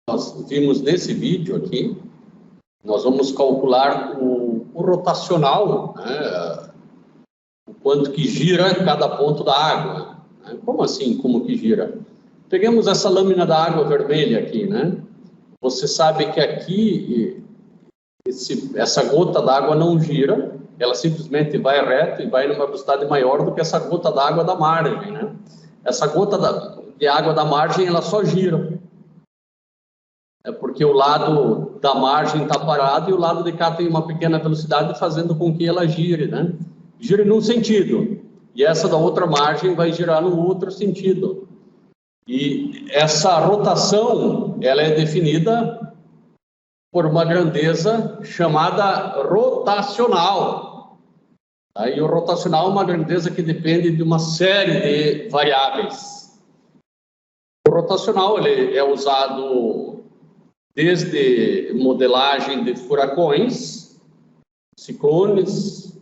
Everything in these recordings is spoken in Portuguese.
nós vimos nesse vídeo aqui, nós vamos calcular o rotacional, né? O quanto que gira cada ponto da água. Né? Como assim, como que gira? Peguemos essa lâmina da água vermelha aqui, né? Você sabe que aqui, essa gota d'água não gira, ela simplesmente vai reto e vai numa velocidade maior do que essa gota d'água da margem, né? Essa gota de água da margem, ela só gira. É porque o lado da margem está parado e o lado de cá tem uma pequena velocidade fazendo com que ela gire, né? Gire num sentido, e essa da outra margem vai girar no outro sentido. E essa rotação, ela é definida por uma grandeza chamada rotacional. Aí o rotacional é uma grandeza que depende de uma série de variáveis. O rotacional ele é usado desde modelagem de furacões, ciclones,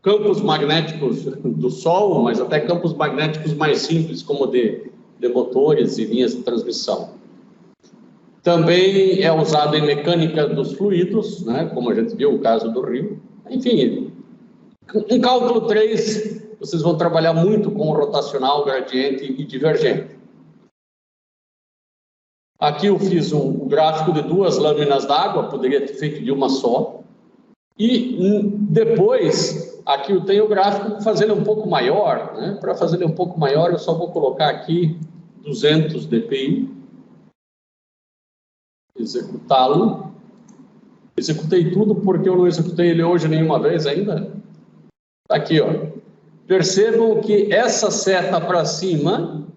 campos magnéticos do Sol, mas até campos magnéticos mais simples, como de motores e linhas de transmissão. Também é usado em mecânica dos fluidos, né, como a gente viu o caso do rio. Enfim, em cálculo 3, vocês vão trabalhar muito com rotacional, gradiente e divergente. Aqui eu fiz um gráfico de 2 lâminas d'água, poderia ter feito de uma só. E depois, aqui eu tenho o gráfico para fazer ele um pouco maior, né? Para fazer ele um pouco maior, eu só vou colocar aqui 200 dpi. Executá-lo. Executei tudo porque eu não executei ele hoje nenhuma vez ainda. Aqui, ó. Percebam que essa seta para cima,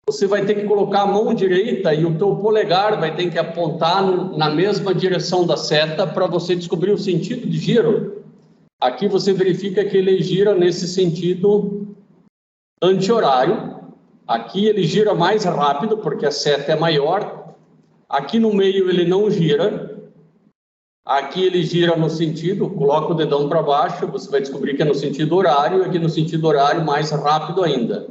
você vai ter que colocar a mão direita e o teu polegar vai ter que apontar na mesma direção da seta para você descobrir o sentido de giro. Aqui você verifica que ele gira nesse sentido anti-horário. Aqui ele gira mais rápido porque a seta é maior. Aqui no meio ele não gira. Aqui ele gira no sentido, coloca o dedão para baixo, você vai descobrir que é no sentido horário, e aqui no sentido horário mais rápido ainda.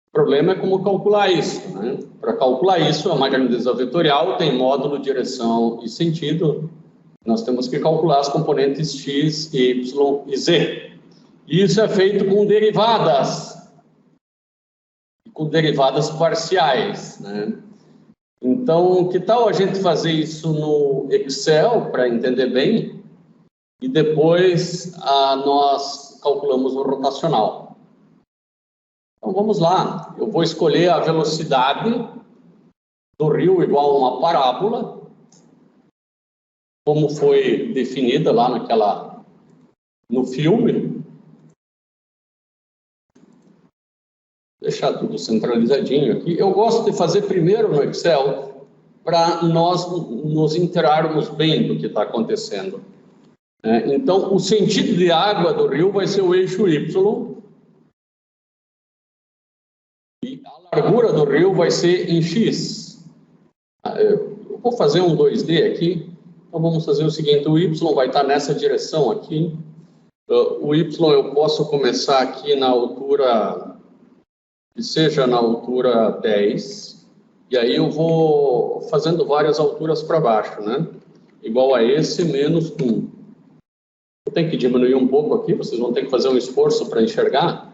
O problema é como calcular isso, né? Para calcular isso, é uma grandeza vetorial, tem módulo, direção e sentido. Nós temos que calcular as componentes x, y e z. E isso é feito com derivadas parciais, né? Então, que tal a gente fazer isso no Excel, para entender bem, e depois nós calculamos o rotacional. Então, vamos lá. Eu vou escolher a velocidade do rio igual a uma parábola, como foi definida lá no filme. Deixar tudo centralizadinho aqui. Eu gosto de fazer primeiro no Excel para nós nos inteirarmos bem do que está acontecendo. Então, o sentido de água do rio vai ser o eixo Y. E a largura do rio vai ser em X. Eu vou fazer um 2D aqui. Então, vamos fazer o seguinte. O Y vai estar nessa direção aqui. O Y eu posso começar aqui na altura... que seja na altura 10, e aí eu vou fazendo várias alturas para baixo, né? Igual a esse, menos 1. Eu tenho que diminuir um pouco aqui, vocês vão ter que fazer um esforço para enxergar.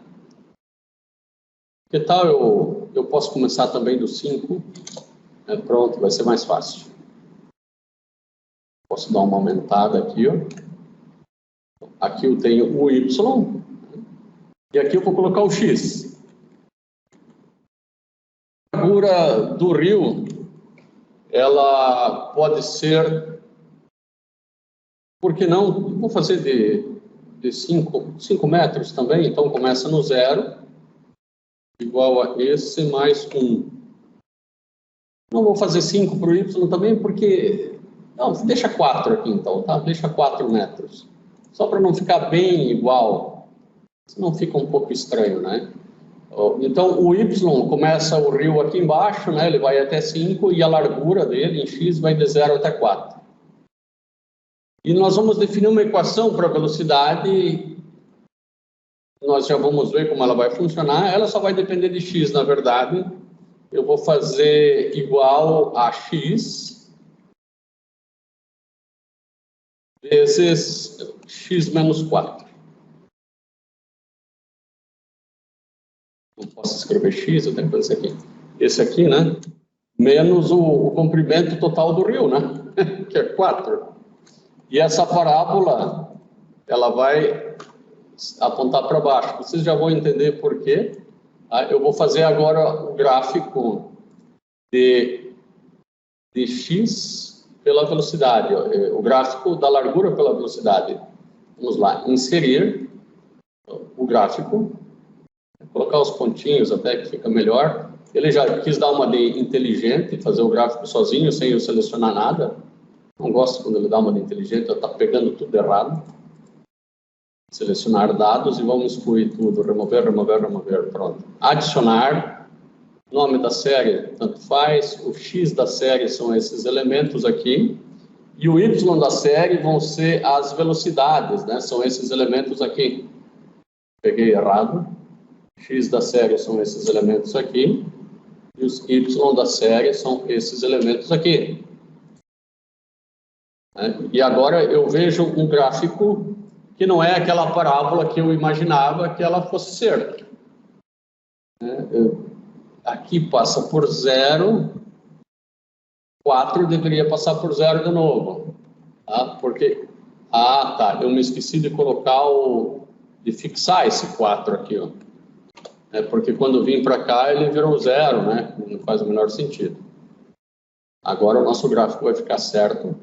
Que tal eu posso começar também do 5? Pronto, vai ser mais fácil. Posso dar uma aumentada aqui, ó. Aqui eu tenho o Y, e aqui eu vou colocar o X. A largura do rio, ela pode ser, por que não? Vou fazer de 5 metros também, então começa no 0, igual a esse, mais 1. Não vou fazer 5 para o Y também, porque... Não, deixa 4 aqui então, tá? Deixa 4 metros. Só para não ficar bem igual, senão fica um pouco estranho, né? Então, o Y começa o rio aqui embaixo, né? Ele vai até 5 e a largura dele, em X, vai de 0 até 4. E nós vamos definir uma equação para a velocidade. Nós já vamos ver como ela vai funcionar. Ela só vai depender de X, na verdade. eu vou fazer igual a x vezes x menos 4. Não posso escrever x, eu tenho que fazer aqui. Esse aqui, né? Menos o comprimento total do rio, né? Que é 4. E essa parábola, ela vai apontar para baixo. Vocês já vão entender por quê. Eu vou fazer agora o gráfico de x pela velocidade. O gráfico da largura pela velocidade. Vamos lá, inserir o gráfico. Colocar os pontinhos até que fica melhor. Ele já quis dar uma de inteligente, fazer o gráfico sozinho, sem eu selecionar nada. Não gosto quando ele dá uma de inteligente, eu estou pegando tudo errado. Selecionar dados e vamos excluir tudo. Remover, remover, remover. Pronto. Adicionar. Nome da série, tanto faz. O X da série são esses elementos aqui. E o Y da série vão ser as velocidades, né? São esses elementos aqui. Peguei errado. X da série são esses elementos aqui. E os Y da série são esses elementos aqui. E agora eu vejo um gráfico que não é aquela parábola que eu imaginava que ela fosse ser. Aqui passa por 0, 4 deveria passar por 0 de novo. Tá? Porque, tá, eu me esqueci de colocar de fixar esse 4 aqui, ó. Porque quando vim para cá ele virou 0, né? Não faz o menor sentido. Agora o nosso gráfico vai ficar certo.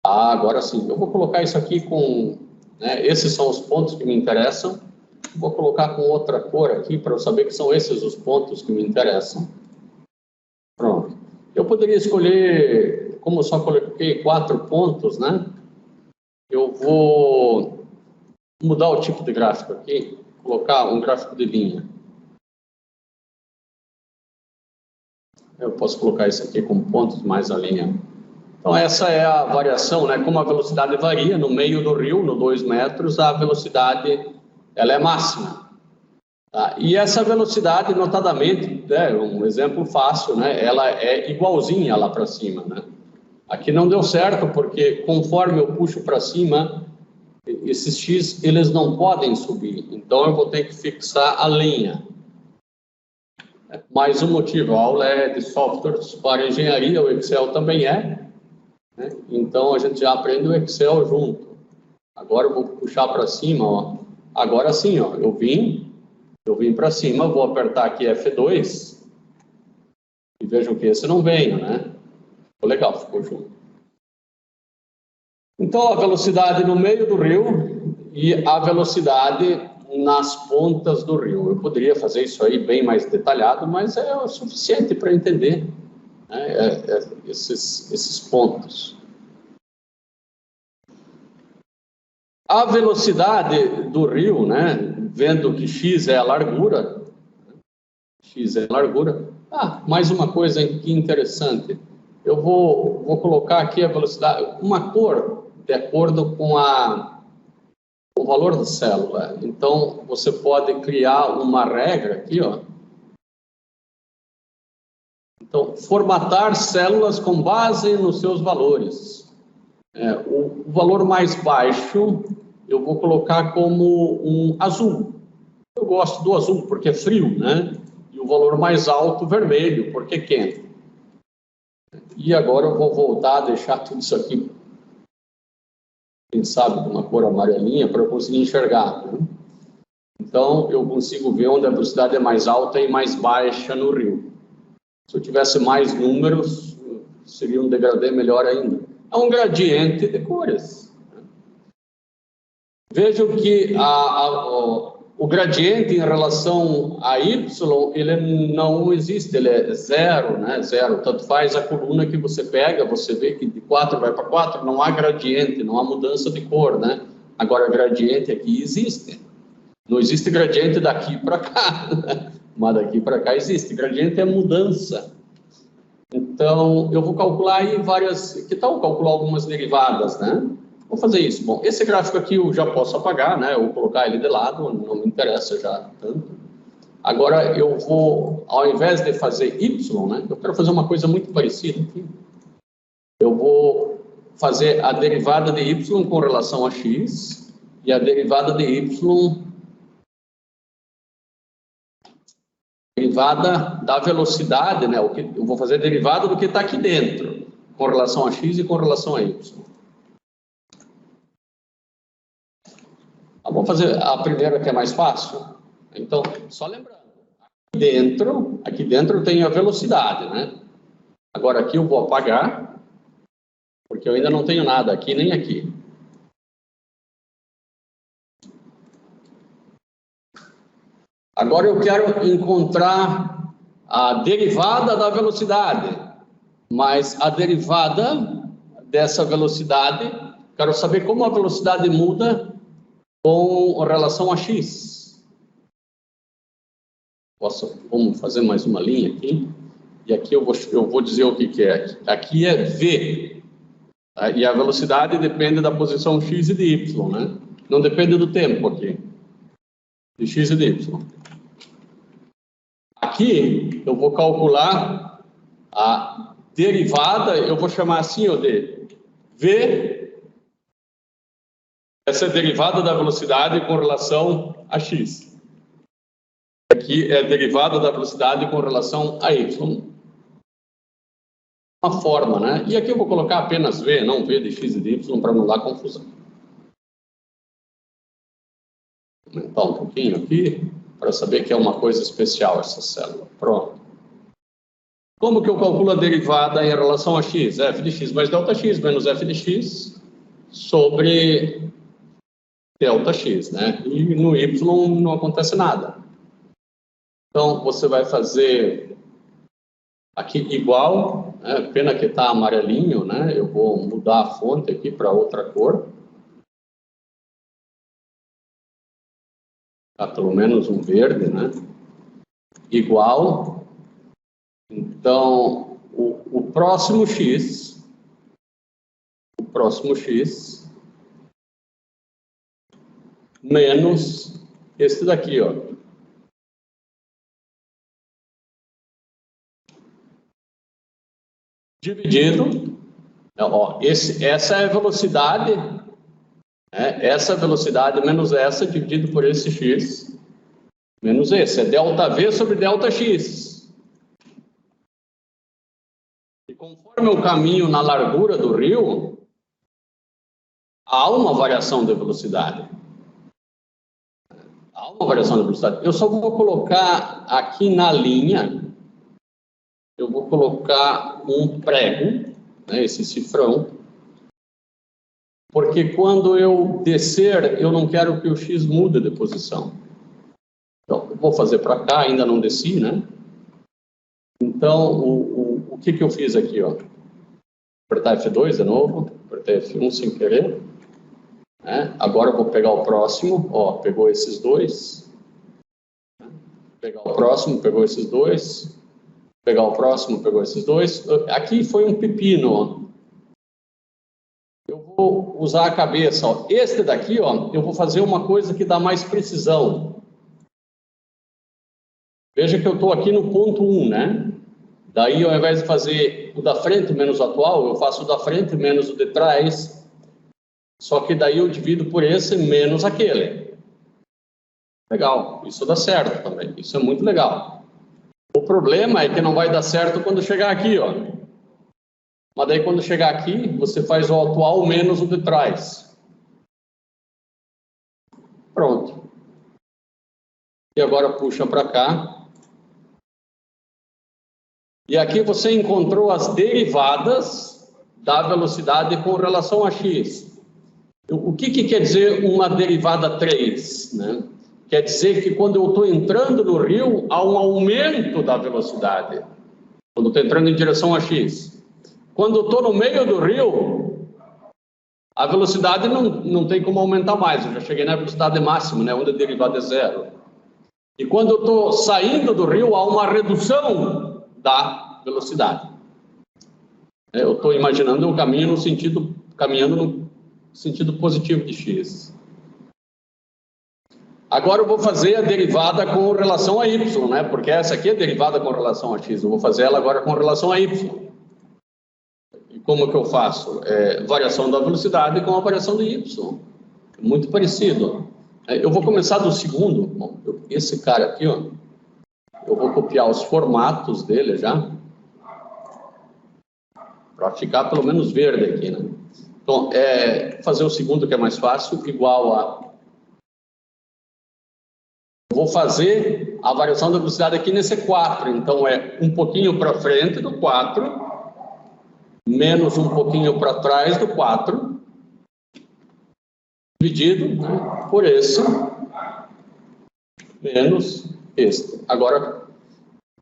Agora sim. Eu vou colocar isso aqui com... esses são os pontos que me interessam. Vou colocar com outra cor aqui para eu saber que são esses os pontos que me interessam. Pronto. Eu poderia escolher, como eu só coloquei 4 pontos, né? Eu vou mudar o tipo de gráfico aqui, colocar um gráfico de linha. Eu posso colocar isso aqui com pontos mais a linha. Então, essa é a variação, né? Como a velocidade varia, no meio do rio, no 2 metros, a velocidade ela é máxima. Tá? E essa velocidade, notadamente, um exemplo fácil, né? Ela é igualzinha lá para cima, né? Aqui não deu certo, porque conforme eu puxo para cima, esses X, eles não podem subir. Então, eu vou ter que fixar a linha. Mais um motivo, a aula é de softwares para engenharia, o Excel também é. Né? Então, a gente já aprende o Excel junto. Agora, eu vou puxar para cima, ó. Agora sim, ó, eu vim para cima, vou apertar aqui F2 e vejam que esse não veio, né? Ficou legal, ficou junto. Então, a velocidade no meio do rio e a velocidade nas pontas do rio. Eu poderia fazer isso aí bem mais detalhado, mas é o suficiente para entender, né, esses pontos. A velocidade do rio, né, vendo que x é a largura, mais uma coisa aqui interessante. Eu vou colocar aqui a velocidade, uma cor, de acordo com o valor da célula. Então, você pode criar uma regra aqui, ó. Então, formatar células com base nos seus valores. O valor mais baixo, eu vou colocar como um azul. Eu gosto do azul porque é frio, né? E o valor mais alto, vermelho, porque é quente. E agora eu vou voltar a deixar tudo isso aqui, quem sabe, de uma cor amarelinha, para eu conseguir enxergar, né? Então, eu consigo ver onde a velocidade é mais alta e mais baixa no rio. Se eu tivesse mais números, seria um degradê melhor ainda. É um gradiente de cores. Vejam que o gradiente em relação a y, ele não existe, ele é 0, né? 0. Tanto faz a coluna que você pega, você vê que de 4 vai para 4, não há gradiente, não há mudança de cor, né? Agora, gradiente aqui existe. Não existe gradiente daqui para cá, mas daqui para cá existe. Gradiente é mudança. Então, eu vou calcular aí que tal calcular algumas derivadas, né? Vou fazer isso. Bom, esse gráfico aqui eu já posso apagar, né? Ou colocar ele de lado, não me interessa já tanto. Agora eu vou, ao invés de fazer y, né, eu quero fazer uma coisa muito parecida aqui. Eu vou fazer a derivada de y com relação a x e a derivada de y, derivada da velocidade, né? Eu vou fazer a derivada do que está aqui dentro, com relação a x e com relação a y. Vamos fazer a primeira, que é mais fácil. Então, só lembrando, aqui dentro eu tenho a velocidade, né? Agora aqui eu vou apagar, porque eu ainda não tenho nada aqui nem aqui. Agora eu quero encontrar a derivada da velocidade, mas a derivada dessa velocidade, quero saber como a velocidade muda com relação a x. Vamos fazer mais uma linha aqui. E aqui eu vou dizer o que é. Aqui é v. Tá? E a velocidade depende da posição x e de y, né? Não depende do tempo aqui. De x e de y. Aqui eu vou calcular a derivada, eu vou chamar assim, ó, de v. Essa é a derivada da velocidade com relação a x. Aqui é a derivada da velocidade com relação a y. Uma forma, né? E aqui eu vou colocar apenas v, não v de x e de y, para não dar confusão. Vou aumentar um pouquinho aqui, para saber que é uma coisa especial essa célula. Pronto. Como que eu calculo a derivada em relação a x? F de x mais delta x menos f de x sobre delta x, né? E no y não acontece nada. Então, você vai fazer aqui igual, né? Pena que está amarelinho, né? Eu vou mudar a fonte aqui para outra cor. Tá, pelo menos um verde, né? Igual. Então, o próximo x menos este daqui, ó. Dividido, ó, essa é a velocidade, né? Essa velocidade menos essa dividido por esse x menos esse, é delta v sobre delta x. E conforme eu caminho na largura do rio, há uma variação de velocidade. Há uma variação de velocidade. Eu só vou colocar aqui na linha, eu vou colocar um prego, né, esse cifrão, porque quando eu descer, eu não quero que o x mude de posição. Então, eu vou fazer para cá, ainda não desci, né? Então, o que eu fiz aqui, ó? Apertar F2 de novo, apertar F1 sem querer. Né? Agora eu vou pegar o próximo, ó, pegou esses dois. Pegar o próximo, pegou esses dois. Pegar o próximo, pegou esses dois. Aqui foi um pepino, ó. Eu vou usar a cabeça, ó. Este daqui, ó, eu vou fazer uma coisa que dá mais precisão. Veja que eu estou aqui no ponto 1, né? Daí, ao invés de fazer o da frente menos o atual, eu faço o da frente menos o de trás. Só que daí eu divido por esse menos aquele. Legal, isso dá certo também. Isso é muito legal. O problema é que não vai dar certo quando chegar aqui, ó. Mas daí quando chegar aqui, você faz o atual menos o de trás. Pronto. E agora puxa para cá. E aqui você encontrou as derivadas da velocidade com relação a x. O que quer dizer uma derivada 3? Né? Quer dizer que quando eu estou entrando no rio, há um aumento da velocidade. Quando eu estou entrando em direção a x. Quando eu estou no meio do rio, a velocidade não tem como aumentar mais. Eu já cheguei na velocidade máxima, né? Onde a derivada é zero. E quando eu estou saindo do rio, há uma redução da velocidade. Eu estou imaginando um caminho caminhando no sentido positivo de x. Agora eu vou fazer a derivada com relação a y, né? Porque essa aqui é derivada com relação a x. Eu vou fazer ela agora com relação a y. E como que eu faço? Variação da velocidade com a variação de y. Muito parecido. Eu vou começar do segundo. Bom, esse cara aqui, ó, eu vou copiar os formatos dele já, para ficar pelo menos verde aqui, né? Então, fazer o segundo, que é mais fácil, igual a... Vou fazer a variação da velocidade aqui nesse 4. Então, é um pouquinho para frente do 4, menos um pouquinho para trás do 4, dividido, né, por esse, menos este. Agora,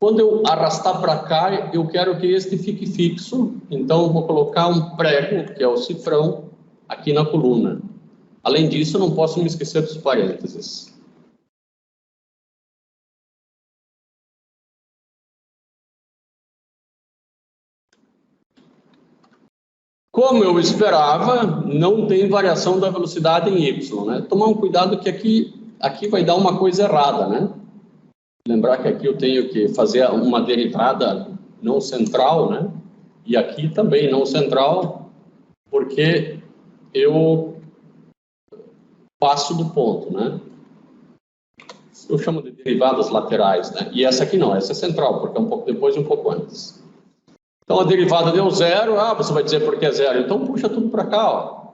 quando eu arrastar para cá, eu quero que este fique fixo. Então, eu vou colocar um prego, que é o cifrão, aqui na coluna. Além disso, eu não posso me esquecer dos parênteses. Como eu esperava, não tem variação da velocidade em y, né? Tomar um cuidado que aqui vai dar uma coisa errada, né? Lembrar que aqui eu tenho que fazer uma derivada não central, né? E aqui também não central, porque eu passo do ponto, né? Eu chamo de derivadas laterais, né? E essa aqui não, essa é central, porque é um pouco depois e um pouco antes. Então, a derivada deu zero. Você vai dizer por que é zero. Então, puxa tudo para cá, ó.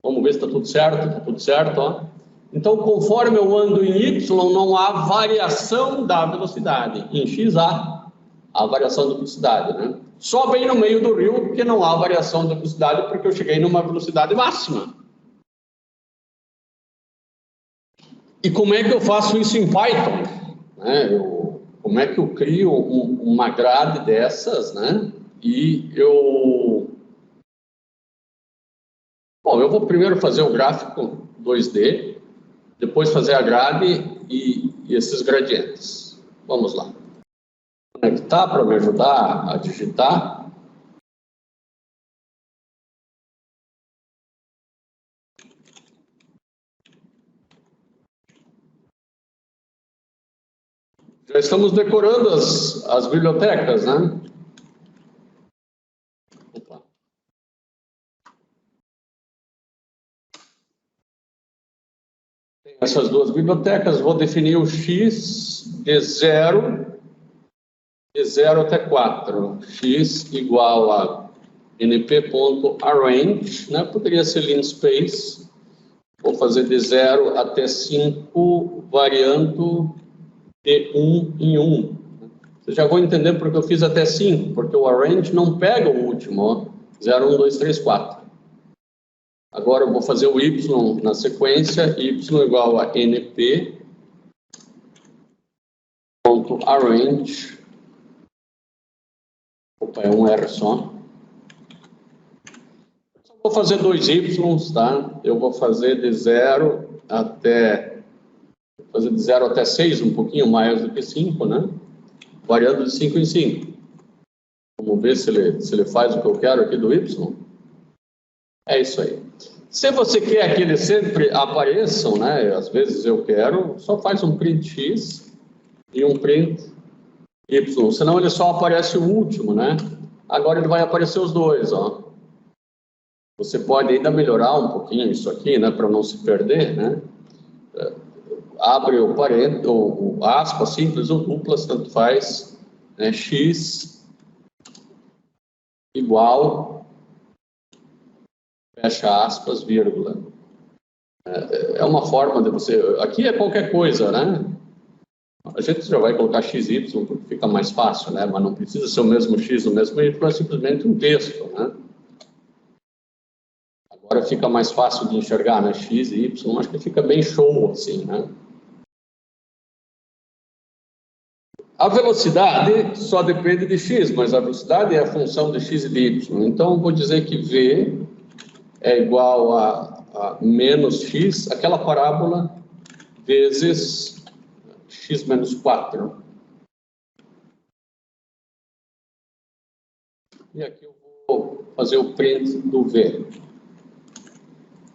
Vamos ver se está tudo certo. Está tudo certo, ó. Então, conforme eu ando em y, não há variação da velocidade. Em x há a variação da velocidade, né? Só bem no meio do rio, porque não há variação da velocidade, porque eu cheguei numa velocidade máxima. E como é que eu faço isso em Python? Como é que eu crio uma grade dessas, né? E Bom, eu vou primeiro fazer o gráfico 2D, depois fazer a grade e esses gradientes. Vamos lá. Conectar para me ajudar a digitar. Já estamos decorando as bibliotecas, né? Opa. Tem essas duas bibliotecas, vou definir o x de 0 até 4. X igual a np.arrange, né? Poderia ser linspace. Vou fazer de 0 até 5, variando de 1 em 1. Você já vou entender porque eu fiz até 5, porque o arrange não pega o último, ó. 0, 1, 2, 3, 4. Agora eu vou fazer o y na sequência, y igual a np.arrange. Opa, é um R só. Vou fazer dois y, tá? Eu vou fazer de 0 até 6, um pouquinho mais do que 5, né? Variando de 5 em 5. Vamos ver se ele faz o que eu quero aqui do y. É isso aí. Se você quer que eles sempre apareçam, né? Às vezes eu quero, só faz um print x e um print y. Senão ele só aparece o último, né? Agora ele vai aparecer os dois, ó. Você pode ainda melhorar um pouquinho isso aqui, né? Para não se perder, né? Abre o parênteses, ou aspas simples ou duplas, tanto faz, né? X igual, fecha aspas, vírgula. É uma forma de você... Aqui é qualquer coisa, né? A gente já vai colocar XY porque fica mais fácil, né? Mas não precisa ser o mesmo X, o mesmo Y, é simplesmente um texto, né? Agora fica mais fácil de enxergar, né? X e Y, acho que fica bem show, assim, né? A velocidade só depende de x, mas a velocidade é a função de x e de y. Então, eu vou dizer que v é igual a menos x, aquela parábola, vezes x menos 4. E aqui eu vou fazer o print do v.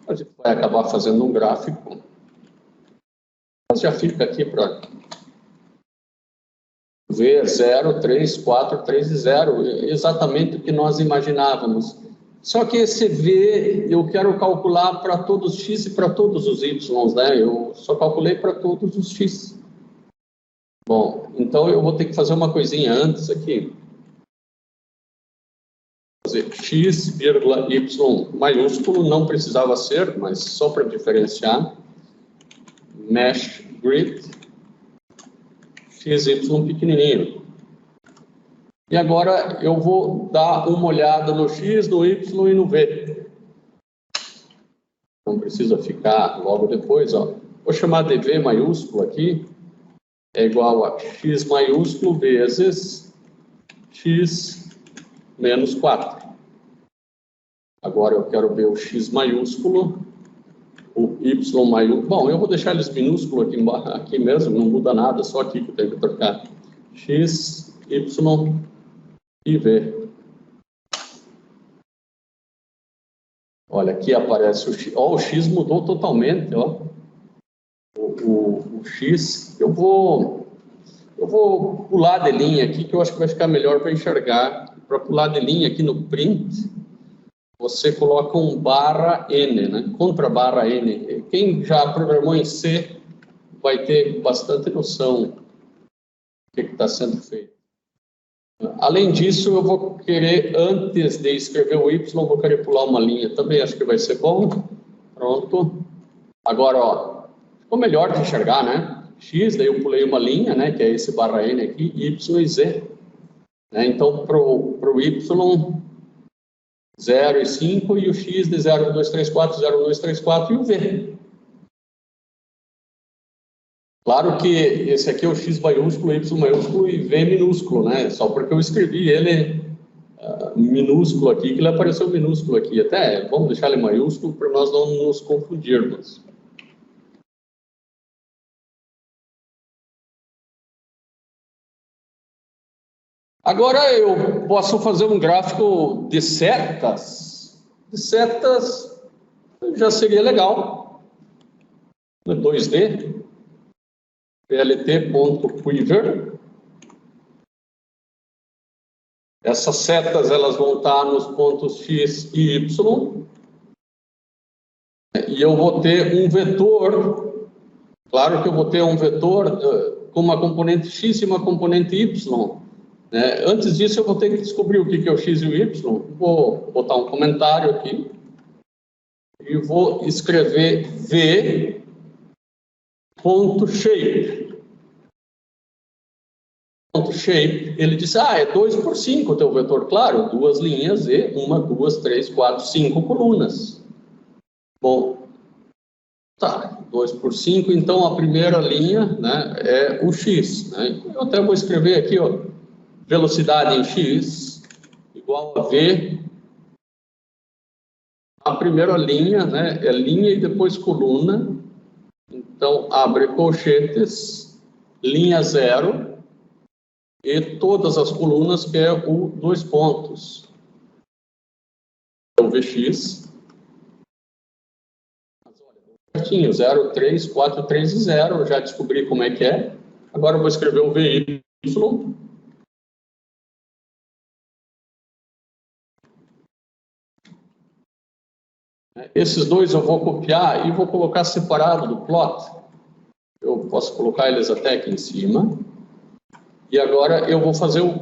A gente vai acabar fazendo um gráfico. já fica aqui para ver 0, 3, 4, 3 e 0, exatamente o que nós imaginávamos. Só que esse V eu quero calcular para todos os x e para todos os y, né? Eu só calculei para todos os x. Bom, então eu vou ter que fazer uma coisinha antes aqui. Fazer x, vírgula, y maiúsculo, não precisava ser, mas só para diferenciar. Mesh grid, x, y pequenininho. E agora eu vou dar uma olhada no x, no y e no v. Não precisa ficar logo depois, ó. Vou chamar de v maiúsculo aqui. É igual a x maiúsculo vezes x menos 4. Agora eu quero ver o x maiúsculo, o y maiúsculo. Bom, eu vou deixar eles minúsculos aqui mesmo, não muda nada, só aqui que eu tenho que trocar. X, y e v. Olha, aqui aparece o x. Ó, o x mudou totalmente, ó. O x, eu vou pular de linha aqui, que eu acho que vai ficar melhor para enxergar. Para pular de linha aqui no print, você coloca um /n, né? Contra /n. Quem já programou em C vai ter bastante noção do que está sendo feito. Além disso, eu vou querer, antes de escrever o y, vou querer pular uma linha também, acho que vai ser bom. Pronto. Agora, ó, ficou melhor de enxergar, né? X, daí eu pulei uma linha, né? Que é esse /n aqui, y e z. Né? Então, para o y, 0 e 5, e o x de 0, 2, 3, 4, 0, 2, 3, 4, e o v. Claro que esse aqui é o x maiúsculo, y maiúsculo e v minúsculo, né? Só porque eu escrevi ele minúsculo aqui, que ele apareceu minúsculo aqui. Até vamos deixar ele maiúsculo para nós não nos confundirmos. Agora eu posso fazer um gráfico de setas. De setas já seria legal. No 2D. plt.quiver. Essas setas elas vão estar nos pontos x e y. E eu vou ter um vetor. Claro que eu vou ter um vetor com uma componente x e uma componente y. Antes disso, eu vou ter que descobrir o que é o x e o y. Vou botar um comentário aqui. E vou escrever v.shape. Shape, ele disse, é 2 por 5 o teu vetor, claro, 2 linhas e 1, 2, 3, 4, 5 colunas. Bom, tá, 2 por 5, então a primeira linha, né, é o x. Né? Eu até vou escrever aqui, ó, velocidade em x igual a v. A primeira linha, né, é linha e depois coluna. Então, abre colchetes, linha 0. E todas as colunas, que é o 2 pontos. Então, Vx. Certinho, 0, 3, 4, 3 e 0. Eu já descobri como é que é. Agora eu vou escrever o Vy. Esses dois eu vou copiar e vou colocar separado do plot. Eu posso colocar eles até aqui em cima. E agora eu vou fazer o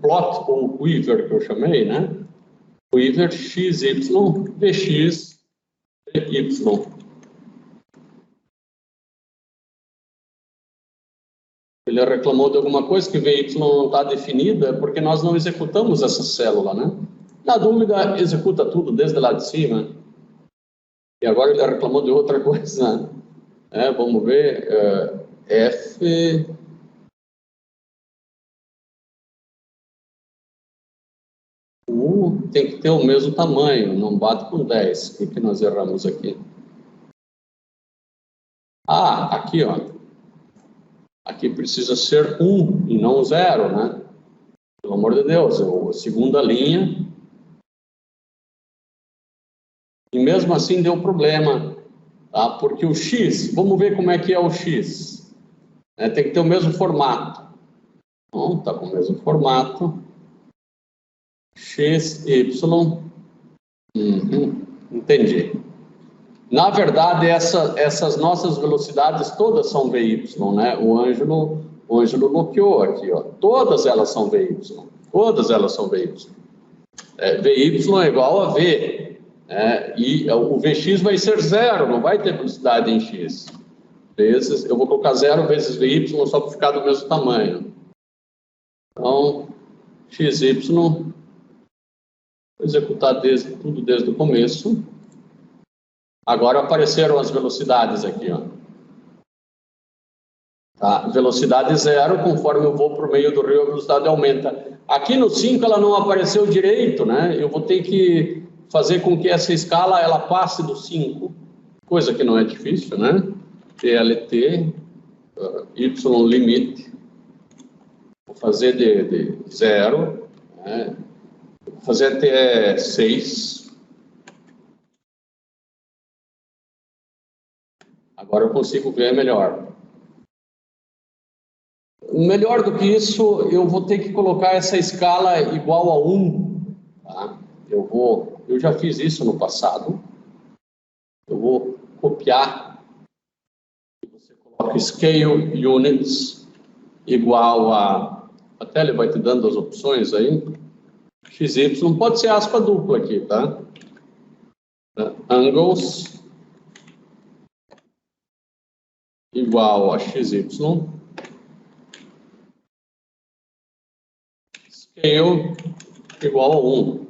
plot, ou o quiver que eu chamei, né? Quiver x, y, vx, y. Ele reclamou de alguma coisa que vy não está definida, porque nós não executamos essa célula, né? Na dúvida, executa tudo desde lá de cima. E agora ele reclamou de outra coisa. Vamos ver. F... tem que ter o mesmo tamanho, não bate com 10. O que nós erramos aqui? Aqui, ó. Aqui precisa ser 1 e não 0, né? Pelo amor de Deus, a segunda linha. E mesmo assim deu problema. tá? Porque o x, vamos ver como é que é o x. Tem que ter o mesmo formato. Então, tá com o mesmo formato. X, Y. Entendi. Na verdade, essas nossas velocidades todas são VY, né? O Ângelo bloqueou aqui, ó. Todas elas são VY. Todas elas são VY. VY é igual a V. E o Vx vai ser zero, não vai ter velocidade em X. Eu vou colocar 0 vezes VY só para ficar do mesmo tamanho. Então, XY, vou executar tudo desde o começo. Agora apareceram as velocidades aqui, ó. Tá? Velocidade 0, conforme eu vou por meio do rio, a velocidade aumenta. Aqui no 5 ela não apareceu direito, né? Eu vou ter que fazer com que essa escala ela passe do 5, coisa que não é difícil, né? TLT, Y limite, vou fazer de 0, né? Vou fazer até 6. Agora eu consigo ver melhor. Melhor do que isso, eu vou ter que colocar essa escala igual a 1. Tá? Eu já fiz isso no passado. Eu vou copiar. Você coloca Scale Units igual a... Até ele vai te dando as opções aí. XY, pode ser aspa dupla aqui, tá? Angles igual a XY. Scale igual a 1.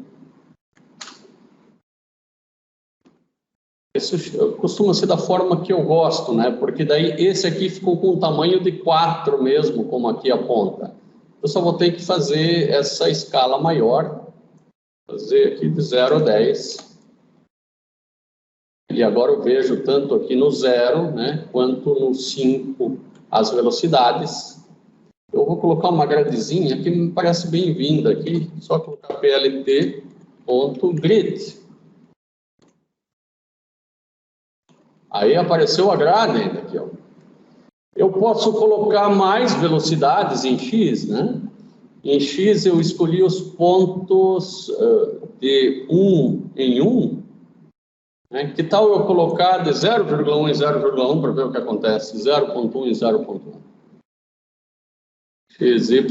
Isso costuma ser da forma que eu gosto, né? Porque daí esse aqui ficou com o tamanho de 4 mesmo, como aqui aponta. Eu só vou ter que fazer essa escala maior. Fazer aqui de 0 a 10. E agora eu vejo tanto aqui no 0, né, quanto no 5 as velocidades. Eu vou colocar uma gradezinha que me parece bem-vinda aqui. Só colocar plt.grid. Aí apareceu a grade ainda aqui, ó. Eu posso colocar mais velocidades em X, né? Em X eu escolhi os pontos de 1 em 1. Né? Que tal eu colocar de 0,1 em 0,1 para ver o que acontece? 0,1 em 0,1. XY,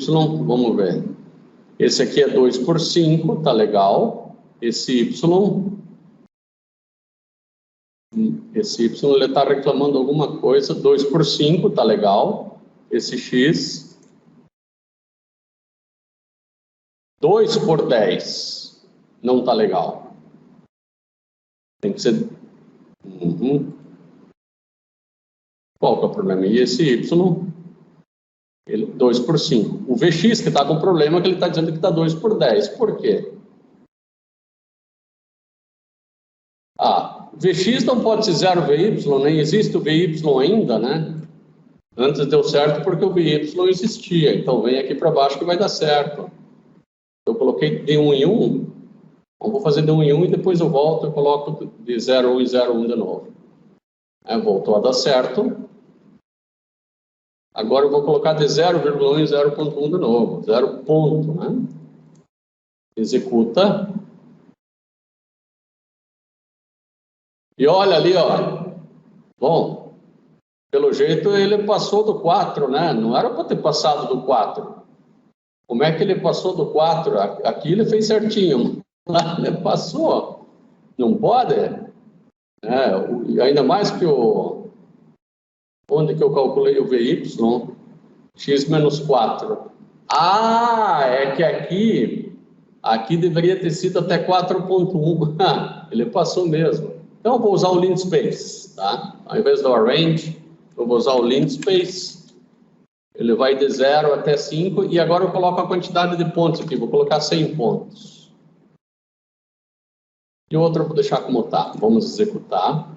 vamos ver. Esse aqui é 2 por 5, tá legal. Esse Y... Esse Y ele está reclamando alguma coisa. 2 por 5, tá legal. Esse X. 2 por 10, não tá legal. Tem que ser... Qual que é o problema? E esse Y, ele 2 por 5. O Vx que está com problema, que ele está dizendo que está 2 por 10. Por quê? Vx não pode ser 0 VY, nem existe o VY ainda, né? Antes deu certo porque o VY existia. Então vem aqui para baixo que vai dar certo. Eu coloquei de 1 em 1. Então, vou fazer de 1 em 1 e depois eu volto e coloco de 0 em 0,1 de novo. Voltou a dar certo. Agora eu vou colocar de 0,1 em 0,1 de novo. 0 ponto, né? Executa. E olha ali, ó. Bom, pelo jeito ele passou do 4, né? Não era para ter passado do 4. Como é que ele passou do 4? Aqui ele fez certinho. Lá ele passou. Não pode? Ainda mais que onde que eu calculei o VY? X menos 4. É que aqui deveria ter sido até 4.1. Ele passou mesmo. Então, eu vou usar o linspace, tá? Ao invés do arrange, eu vou usar o linspace. Ele vai de 0 até 5. E agora eu coloco a quantidade de pontos aqui. Vou colocar 100 pontos. E o outro eu vou deixar como está. Vamos executar.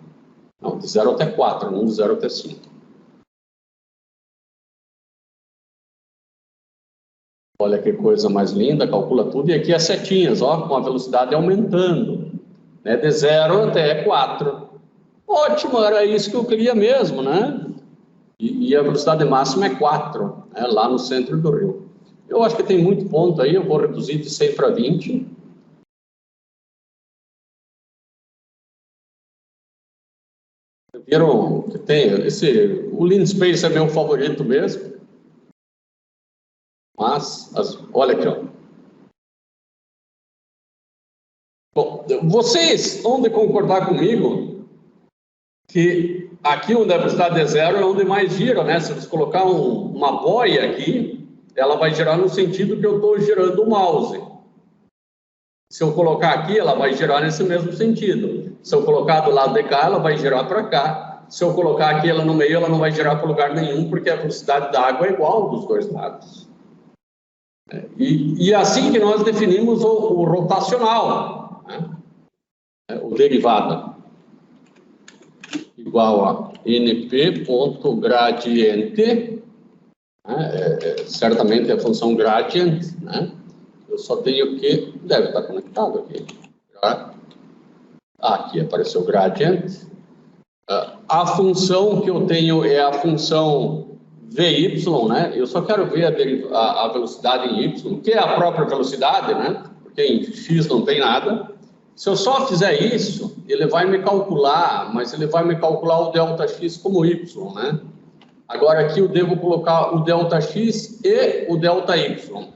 Não, de 0 até 4, não de 0 até 5. Olha que coisa mais linda, calcula tudo. E aqui as setinhas, ó, com a velocidade aumentando. De 0 até 4. Ótimo, era isso que eu queria mesmo, né? E a velocidade máxima é 4, né? Lá no centro do rio. Eu acho que tem muito ponto aí, eu vou reduzir de 100 para 20. Viram que tem o Lean Space é meu favorito mesmo. Mas, olha aqui, ó. Bom, vocês vão de concordar comigo que aqui onde a velocidade é zero é onde mais gira, né? Se você colocar uma boia aqui, ela vai girar no sentido que eu estou girando o mouse. Se eu colocar aqui, ela vai girar nesse mesmo sentido. Se eu colocar do lado de cá, ela vai girar para cá. Se eu colocar aqui ela no meio, ela não vai girar para lugar nenhum, porque a velocidade da água é igual dos dois lados. E assim que nós definimos o rotacional, né? O derivada igual a np.gradiente, né? Certamente é a função gradient, né? Eu só tenho que... Deve estar conectado aqui. Aqui apareceu gradient. A função que eu tenho é a função Vy, né? Eu só quero ver a velocidade em y, que é a própria velocidade, né? Porque em x não tem nada. Se eu só fizer isso, ele vai me calcular, mas ele vai me calcular o ΔX como y, né? Agora aqui eu devo colocar o ΔX e o ΔY.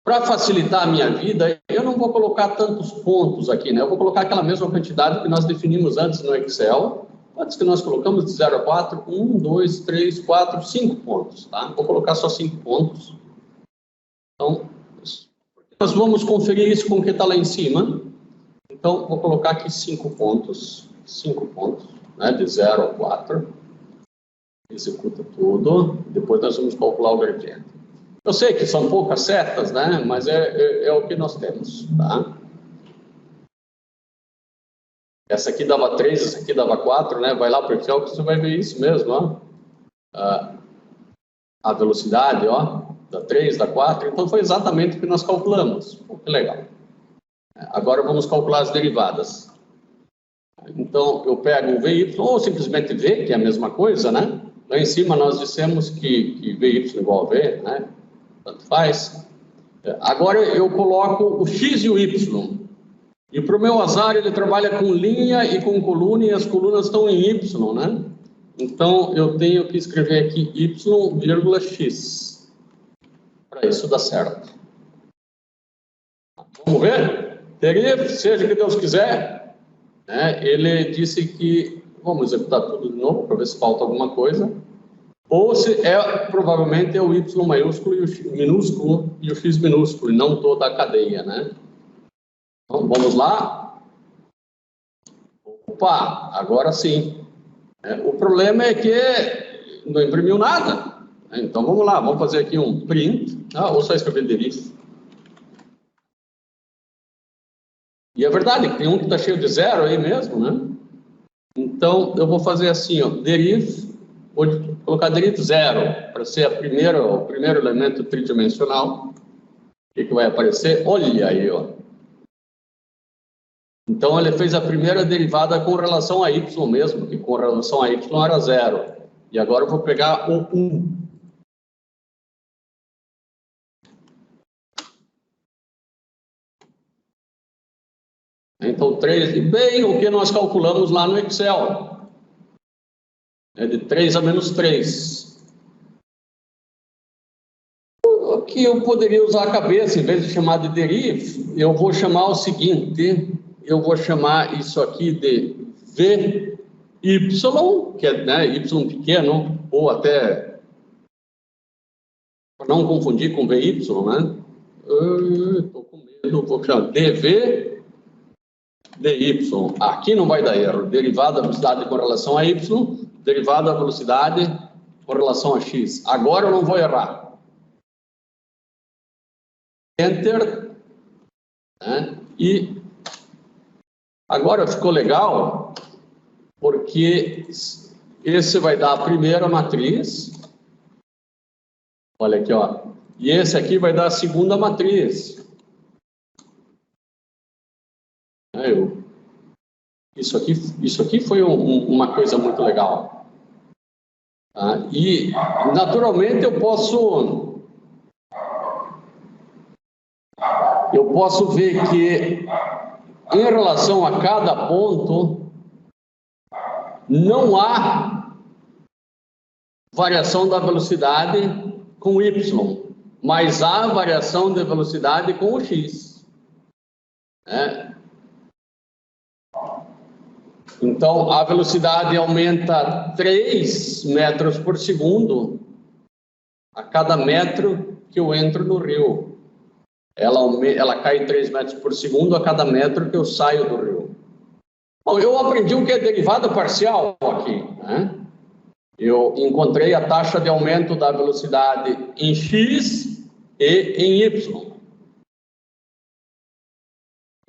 Para facilitar a minha vida, eu não vou colocar tantos pontos aqui, né? Eu vou colocar aquela mesma quantidade que nós definimos antes no Excel. Antes que nós colocamos de 0 a 4, 1, 2, 3, 4, 5 pontos, tá? Vou colocar só 5 pontos. Então, nós vamos conferir isso com o que está lá em cima. Então, vou colocar aqui 5 pontos, né? De 0 a 4. Executa tudo. Depois nós vamos calcular o gradiente. Eu sei que são poucas setas, né? Mas é o que nós temos, tá? Essa aqui dava 3, essa aqui dava 4, né? Vai lá para o Excel que você vai ver isso mesmo, ó. A velocidade, ó, dá 3, dá 4. Então, foi exatamente o que nós calculamos. Pô, que legal. Agora, vamos calcular as derivadas. Então, eu pego o Vy, ou simplesmente V, que é a mesma coisa, né? Lá em cima, nós dissemos que Vy igual a V, né? Tanto faz. Agora, eu coloco o X e o Y. E para o meu azar, ele trabalha com linha e com coluna, e as colunas estão em Y, né? Então, eu tenho que escrever aqui Y, vírgula X. Para isso dar certo. Vamos ver? Teria, seja o que Deus quiser, né? Ele disse que... Vamos executar tudo de novo, para ver se falta alguma coisa. Ou se provavelmente é o Y maiúsculo e o X minúsculo e o X minúsculo, e não toda a cadeia, né? Então, vamos lá. Opa, agora sim. O problema é que não imprimiu nada. Então, vamos lá. Vamos fazer aqui um print. Ou só escrever deriv. E é verdade que tem um que está cheio de zero aí mesmo, né? Então, eu vou fazer assim, ó. Deriv. Vou colocar deriv 0 para ser o primeiro elemento tridimensional. O que vai aparecer? Olha aí, ó. Então, ele fez a primeira derivada com relação a y mesmo, que com relação a y era 0. E agora eu vou pegar o 1. Então, 3, bem o que nós calculamos lá no Excel. É de 3 a menos 3. Aqui eu poderia usar a cabeça, em vez de chamar de deriv, eu vou chamar o seguinte... Eu vou chamar isso aqui de Vy, que é, né, y pequeno, ou até, para não confundir com Vy, né? Estou com medo, vou chamar dV, dy. Aqui não vai dar erro. Derivada da velocidade com relação a y, derivada da velocidade com relação a x. Agora eu não vou errar. Enter, né? E agora ficou legal, porque esse vai dar a primeira matriz. Olha aqui, ó. E esse aqui vai dar a segunda matriz. Eu Isso aqui foi uma coisa muito legal. E, naturalmente, eu posso ver que, em relação a cada ponto, não há variação da velocidade com y, mas há variação de velocidade com o x. Então, a velocidade aumenta 3 metros por segundo a cada metro que eu entro no rio. Ela cai 3 metros por segundo a cada metro que eu saio do rio. Bom, eu aprendi o que é derivada parcial aqui, né? Eu encontrei a taxa de aumento da velocidade em x e em y.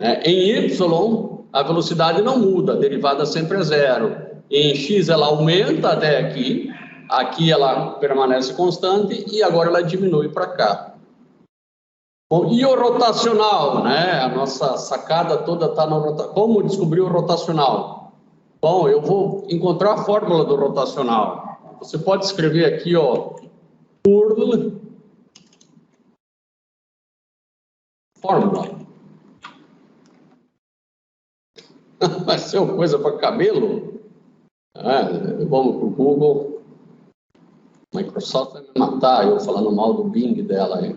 Em y, a velocidade não muda, a derivada sempre é zero. Em x ela aumenta até aqui, aqui ela permanece constante e agora ela diminui para cá. Bom, e o rotacional, né? A nossa sacada toda está no rotacional. Como descobrir o rotacional? Bom, eu vou encontrar a fórmula do rotacional. Você pode escrever aqui, ó, fórmula. Vai ser uma coisa para cabelo? Vamos para o Google. Microsoft vai me matar, eu falando mal do Bing dela aí.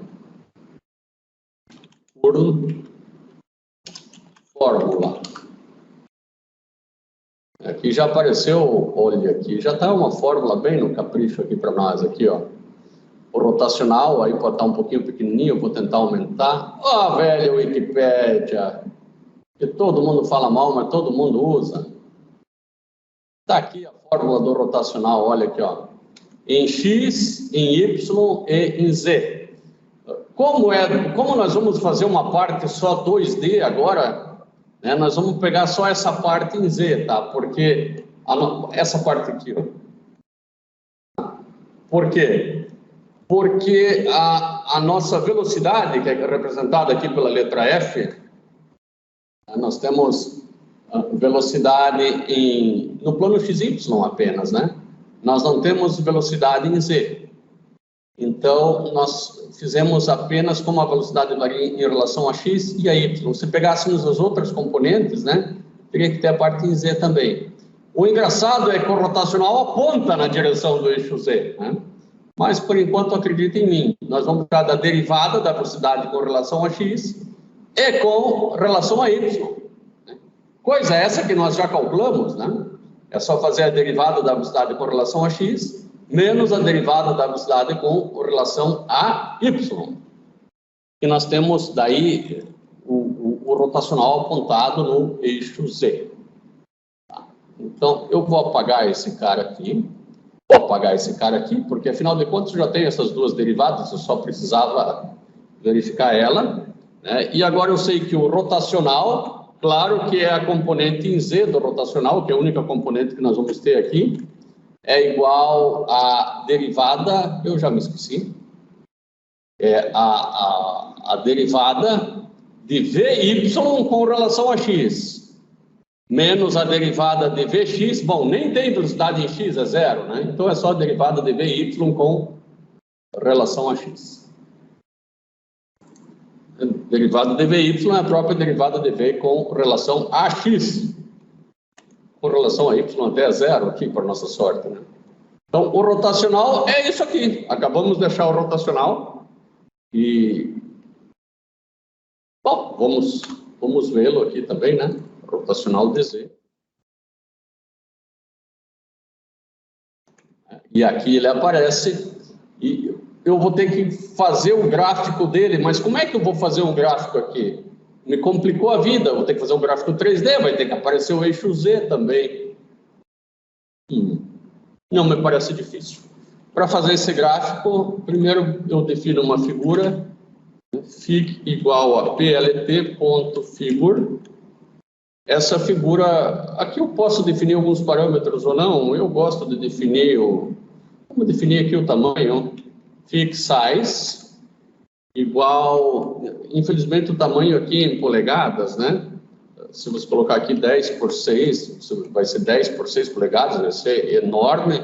Fórmula. Aqui já apareceu, olha aqui, já está uma fórmula bem no capricho aqui para nós, aqui, ó. O rotacional, aí pode estar um pouquinho pequenininho, vou tentar aumentar. Velha Wikipédia, que todo mundo fala mal, mas todo mundo usa. Está aqui a fórmula do rotacional, olha aqui, ó. Em x, em y e em z. Como nós vamos fazer uma parte só 2D agora, né, nós vamos pegar só essa parte em z, tá? Porque essa parte aqui, ó. Por quê? Porque a nossa velocidade, que é representada aqui pela letra F, nós temos velocidade no plano XY apenas, né? Nós não temos velocidade em z. Então, nós fizemos apenas como a velocidade varia em relação a x e a y. Se pegássemos as outras componentes, né, teria que ter a parte em z também. O engraçado é que o rotacional aponta na direção do eixo z, né? Mas, por enquanto, acredita em mim. Nós vamos ficar da derivada da velocidade com relação a x e com relação a y. Coisa essa que nós já calculamos, né? É só fazer a derivada da velocidade com relação a x menos a derivada da velocidade com relação a y. E nós temos daí o rotacional apontado no eixo z. Tá. Então, eu vou apagar esse cara aqui. Vou apagar esse cara aqui, porque afinal de contas eu já tenho essas duas derivadas, eu só precisava verificar ela, né? E agora eu sei que o rotacional, claro que é a componente em z do rotacional, que é a única componente que nós vamos ter aqui, é igual à derivada, eu já me esqueci, é a derivada de Vy com relação a x, menos a derivada de Vx, bom, nem tem velocidade em x, é zero, né? Então é só a derivada de Vy com relação a x. A derivada de Vy é a própria derivada de V com relação a x. Com relação a y até zero aqui, por nossa sorte, né? Então, o rotacional é isso aqui. Acabamos de deixar o rotacional e... Bom, vamos vê-lo aqui também, né? Rotacional de z. E aqui ele aparece e eu vou ter que fazer o gráfico dele, mas como é que eu vou fazer um gráfico aqui? Me complicou a vida, vou ter que fazer um gráfico 3D, vai ter que aparecer o eixo Z também. Não me parece difícil. Para fazer esse gráfico, primeiro eu defino uma figura, fig igual a plt.figure. Essa figura, aqui eu posso definir alguns parâmetros ou não, eu gosto de definir vamos definir aqui o tamanho, fig size, igual, infelizmente o tamanho aqui em polegadas, né? se você colocar aqui 10 por 6, vai ser 10 por 6 polegadas, vai ser enorme.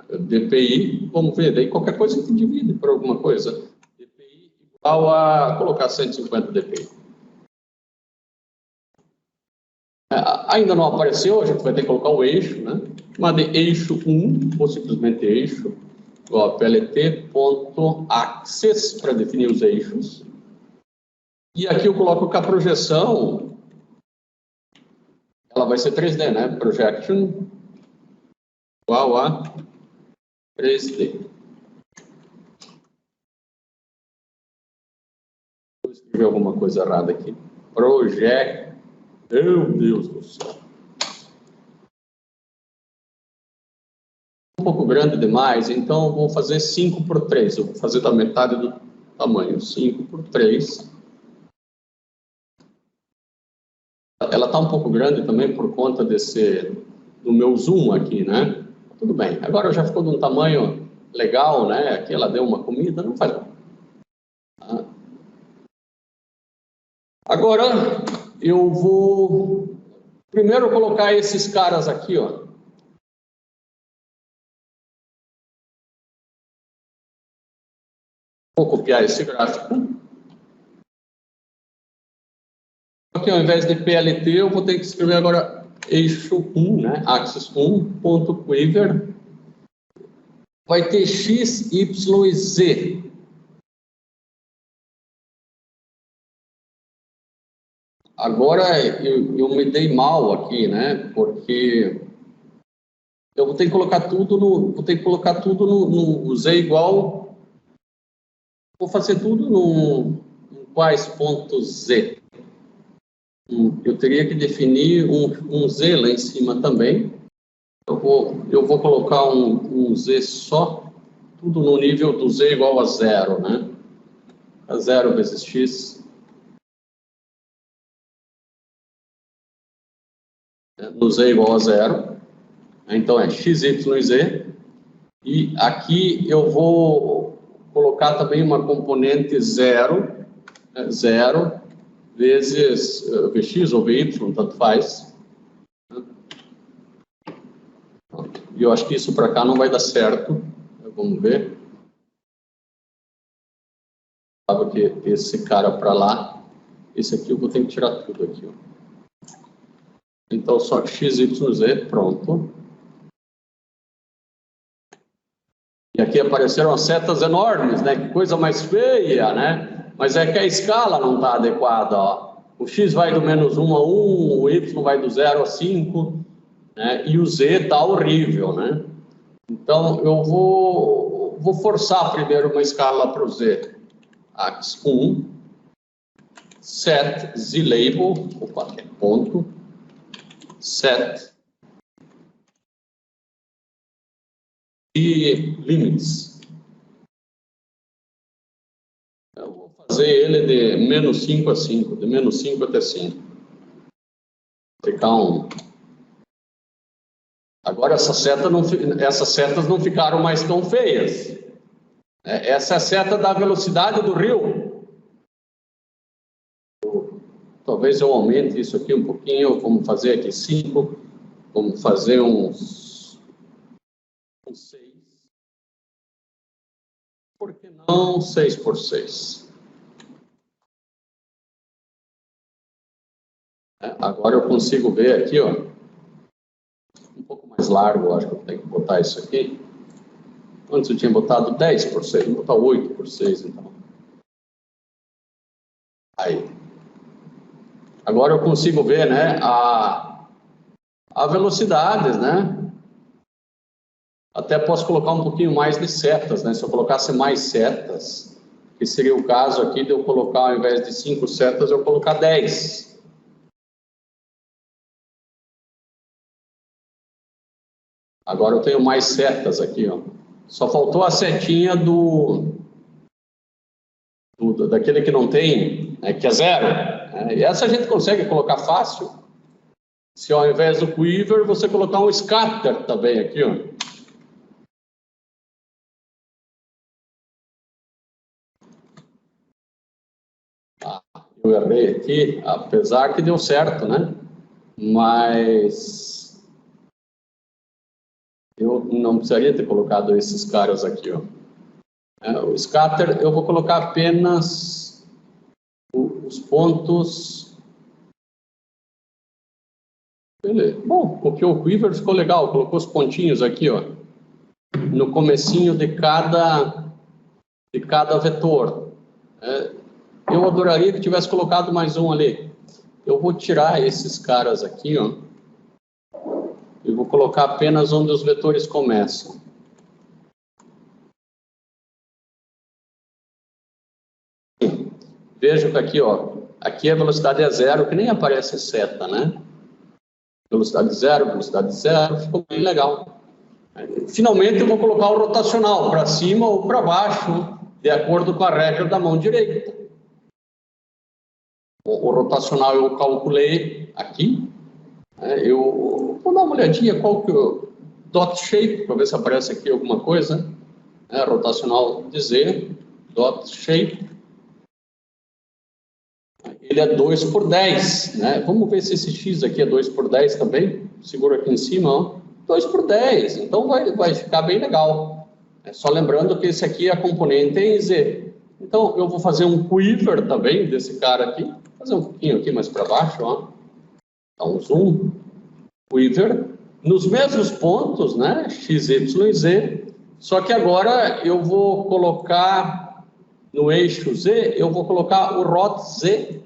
DPI, vamos ver, daí qualquer coisa que divide por alguma coisa. DPI igual a colocar 150 DPI. Ainda não apareceu, a gente vai ter que colocar o eixo, né? Mas de eixo 1, ou simplesmente eixo, igual a plt.axis, para definir os eixos. E aqui eu coloco que a projeção, ela vai ser 3D, né? Projection igual a 3D. Vou escrever alguma coisa errada aqui. Project. Meu Deus do céu. Um pouco grande demais, então eu vou fazer 5 por 3. Eu vou fazer da metade do tamanho. 5 por 3. Ela está um pouco grande também por conta do meu zoom aqui, né? Tudo bem. Agora já ficou de um tamanho legal, né? Aqui ela deu uma comida, não faz mal. Tá? Agora eu vou primeiro colocar esses caras aqui, ó. Vou copiar esse gráfico. Aqui, ao invés de PLT, eu vou ter que escrever agora eixo 1, né? Axis 1.quiver. Vai ter X, Y e Z. Agora, eu me dei mal aqui, né? Porque eu vou ter que colocar tudo no Z igual. Vou fazer tudo em quais pontos Z? Eu teria que definir um Z lá em cima também. Eu vou colocar um Z só, tudo no nível do Z igual a 0, né? A 0 vezes X. No Z igual a 0. Então é X, Y e Z. E aqui eu vou colocar também uma componente 0, 0 vezes Vx ou Vy, tanto faz. E eu acho que isso para cá não vai dar certo. Vamos ver. Que esse cara para lá, esse aqui eu vou ter que tirar tudo aqui. Ó. Então só X, Y, Z, pronto. E aqui apareceram as setas enormes, né? Que coisa mais feia, né? Mas é que a escala não está adequada, ó. O X vai do -1 a 1, o Y vai do 0 a 5, né? E o Z está horrível, né? Então eu vou forçar primeiro uma escala para o Z. Axis 1, set z-label, opa, é ponto, set e limits. Eu vou fazer ele de -5 a 5, de -5 até 5. Vou ficar um. Agora essas setas não ficaram mais tão feias. Essa é a seta da velocidade do rio. Talvez eu aumente isso aqui um pouquinho. Vamos fazer aqui 5. Vamos fazer uns 6. Por que não 6 por 6? Agora eu consigo ver aqui, ó. Um pouco mais largo, acho que eu tenho que botar isso aqui. Antes eu tinha botado 10 por 6, vou botar 8 por 6, então. Aí. Agora eu consigo ver, né, a velocidade, né? Até posso colocar um pouquinho mais de setas, né? Se eu colocasse mais setas, que seria o caso aqui de eu colocar, ao invés de 5 setas, eu colocar 10. Agora eu tenho mais setas aqui, ó. Só faltou a setinha daquele que não tem, né, que é 0. E essa a gente consegue colocar fácil. Se ao invés do quiver, você colocar um scatter também aqui, ó. Eu errei aqui, apesar que deu certo, né? Mas eu não precisaria ter colocado esses caras aqui, ó. O scatter, eu vou colocar apenas os pontos. Beleza. Bom, copiou o quiver, ficou legal. Colocou os pontinhos aqui, ó, no comecinho de cada vetor. Eu adoraria que tivesse colocado mais um ali. Eu vou tirar esses caras aqui, ó. E vou colocar apenas onde os vetores começam. Veja que aqui, ó, aqui a velocidade é zero, que nem aparece seta, né? Velocidade zero, ficou bem legal. Finalmente eu vou colocar o rotacional para cima ou para baixo, de acordo com a regra da mão direita. O rotacional eu calculei aqui. Eu vou dar uma olhadinha qual que o dot shape, para ver se aparece aqui alguma coisa. Rotacional de Z, dot shape. Ele é 2 por 10, né? Vamos ver se esse X aqui é 2 por 10 também. Segura aqui em cima, ó. 2 por 10, então vai ficar bem legal. Só lembrando que esse aqui é a componente em Z. Então, eu vou fazer um quiver também desse cara aqui. Vou fazer um pouquinho aqui mais para baixo, ó. Dá um zoom. Quiver. Nos mesmos pontos, né? X, Y e Z. Só que agora eu vou colocar no eixo Z, eu vou colocar o rot Z.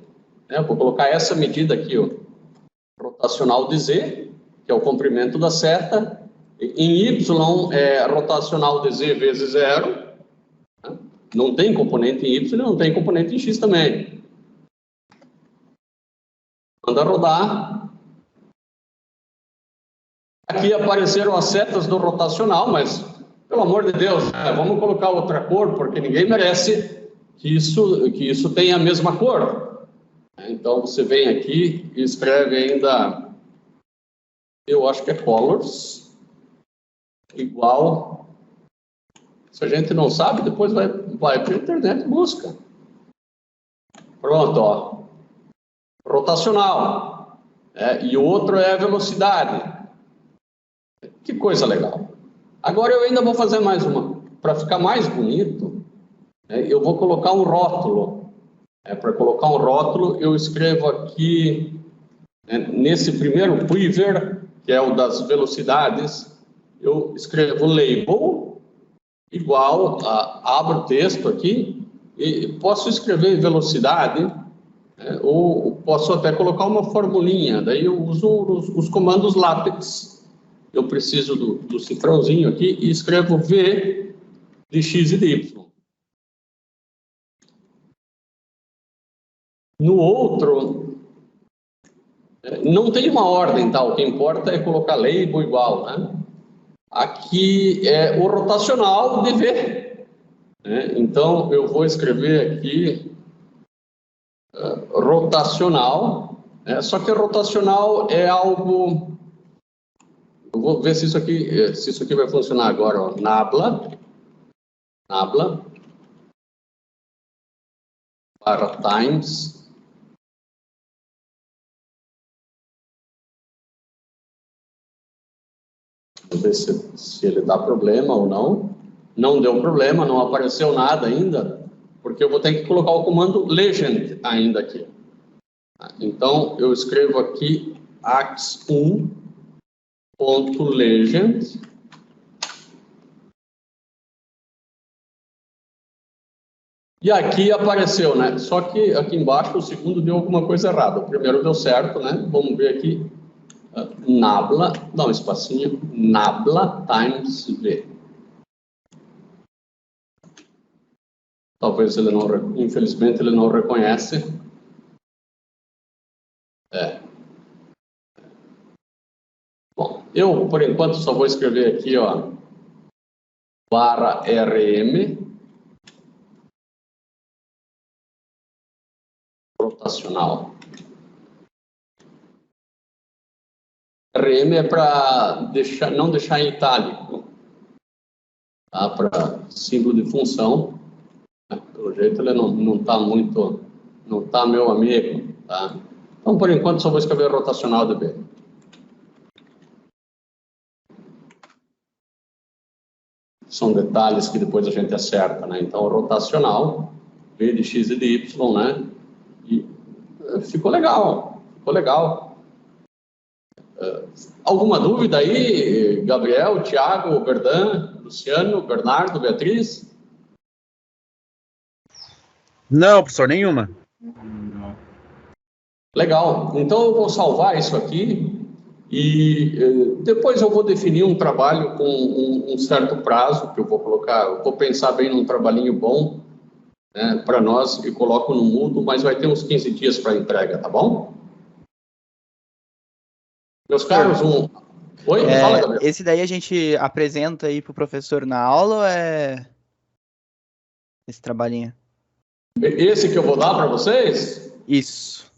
Eu vou colocar essa medida aqui, ó, rotacional de Z, que é o comprimento da seta. Em Y é rotacional de Z vezes zero. Não tem componente em Y, não tem componente em X também. Manda rodar. Aqui apareceram as setas do rotacional, mas, pelo amor de Deus, vamos colocar outra cor, porque ninguém merece que isso tenha a mesma cor. Então, você vem aqui e escreve ainda, eu acho que é colors, igual. Se a gente não sabe, depois vai para a internet e busca. Pronto, ó. Rotacional. E o outro é a velocidade. Que coisa legal. Agora eu ainda vou fazer mais uma. Para ficar mais bonito, eu vou colocar um rótulo. Para colocar um rótulo, eu escrevo aqui, nesse primeiro quiver, que é o das velocidades, eu escrevo label, igual, abro o texto aqui, e posso escrever velocidade, ou posso até colocar uma formulinha, daí eu uso os comandos LaTeX. Eu preciso do cifrãozinho aqui e escrevo V de X e de Y. No outro, não tem uma ordem, tá? O que importa é colocar label igual, né? Aqui é o rotacional de V. Então, eu vou escrever aqui rotacional, só que rotacional é algo... Eu vou ver se isso aqui vai funcionar agora, ó. Nabla, para times. Vamos ver se ele dá problema ou não. Não deu problema, não apareceu nada ainda, porque eu vou ter que colocar o comando legend ainda aqui. Então, eu escrevo aqui ax1.legend. E aqui apareceu, né? Só que aqui embaixo o segundo deu alguma coisa errada. O primeiro deu certo, né? Vamos ver aqui. Nabla, dá um espacinho, nabla times V. Talvez ele não, infelizmente ele não reconhece. Bom, eu por enquanto só vou escrever aqui, ó, barra RM, rotacional. RM é para não deixar em itálico, tá? Para símbolo de função. Pelo jeito ele não está muito Não tá, meu amigo, tá? Então, por enquanto, só vou escrever rotacional de B. São detalhes que depois a gente acerta, né? Então, rotacional, V de x e de y, né? E ficou legal, ficou legal. Alguma dúvida aí, Gabriel, Thiago, Berdan, Luciano, Bernardo, Beatriz? Não, professor, nenhuma. Legal. Então, eu vou salvar isso aqui e depois eu vou definir um trabalho com um certo prazo que eu vou colocar. Eu vou pensar bem num trabalhinho bom, né, para nós e coloco no Moodle, mas vai ter uns 15 dias para entrega, tá bom? Meus caros, Oi, fala, Gabriel. Esse daí a gente apresenta aí pro professor na aula ou é esse trabalhinho? Esse que eu vou dar para vocês? Isso.